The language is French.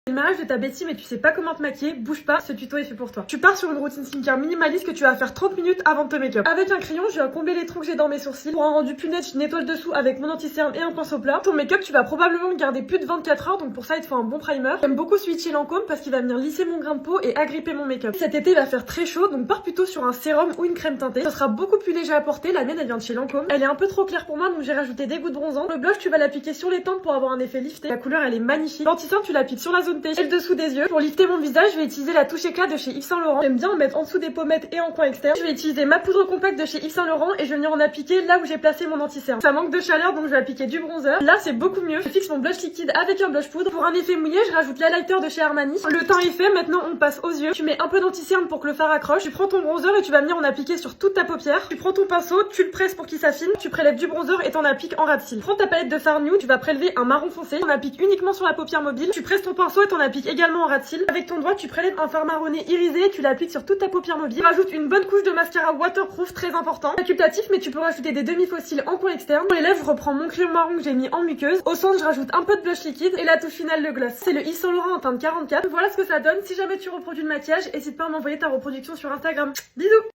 Le mariage de ta Betty mais tu sais pas comment te maquiller, bouge pas, ce tuto est fait pour toi. Tu pars sur une routine skincare minimaliste que tu vas faire 30 minutes avant de te make-up. Avec un crayon, je viens combler les trous que j'ai dans mes sourcils. Pour un rendu plus net, je nettoie le dessous avec mon anti-cerne et un pinceau plat. Ton make-up, tu vas probablement le garder plus de 24 heures, donc pour ça il te faut un bon primer. J'aime beaucoup switcher Lancôme parce qu'il va venir lisser mon grain de peau et agripper mon make-up. Cet été il va faire très chaud, donc pars plutôt sur un sérum ou une crème teintée. Ça sera beaucoup plus léger à porter, la mienne elle vient de chez Lancôme. Elle est un peu trop claire pour moi, donc j'ai rajouté des gouttes bronzantes. Le blush, tu vas l'appliquer sur les tempes pour avoir un effet lifté. La couleur elle est magnifique. L'anti-cerne, tu l'appliques sur la zone T et le dessous des yeux. Pour lifter mon visage, je vais utiliser la touche éclat de chez Yves Saint Laurent. J'aime bien en mettre en dessous des pommettes et en coin externe. Je vais utiliser ma poudre compacte de chez Yves Saint Laurent et je vais venir en appliquer là où j'ai placé mon anti-cerne. Ça manque de chaleur, donc je vais appliquer du bronzer. Là, c'est beaucoup mieux. Je fixe mon blush liquide avec un blush poudre. Pour un effet mouillé, je rajoute l'highlighter de chez Armani. Le teint est fait, maintenant on passe aux yeux. Tu mets un peu d'anti-cerne pour que le fard accroche. Tu prends ton bronzer et tu vas venir en appliquer sur toute ta paupière. Tu prends ton pinceau, tu le presses pour qu'il s'affine. Tu prélèves du bronzer et t'en appliques en ras de cils. Prends ta palette de fard nude, tu vas prélever un marron foncé. On applique uniquement sur la paupière mobile. Tu presses ton pinceau et t'en appliques également en ras de cils. Avec ton doigt, tu prélèves un fard marronné irisé, tu l'appliques sur toute ta paupière mobile. Tu rajoutes une bonne couche de mascara waterproof, très important. Facultatif, mais tu peux rajouter des demi-fossiles en coin externe. Pour les lèvres, je reprends mon crayon marron que j'ai mis en muqueuse. Au centre, je rajoute un peu de blush liquide et la touche finale, le gloss. C'est le Yves Saint Laurent en teinte 44. Voilà ce que ça donne. Si jamais tu reproduis le maquillage, n'hésite pas à m'envoyer ta reproduction sur Instagram. Bisous!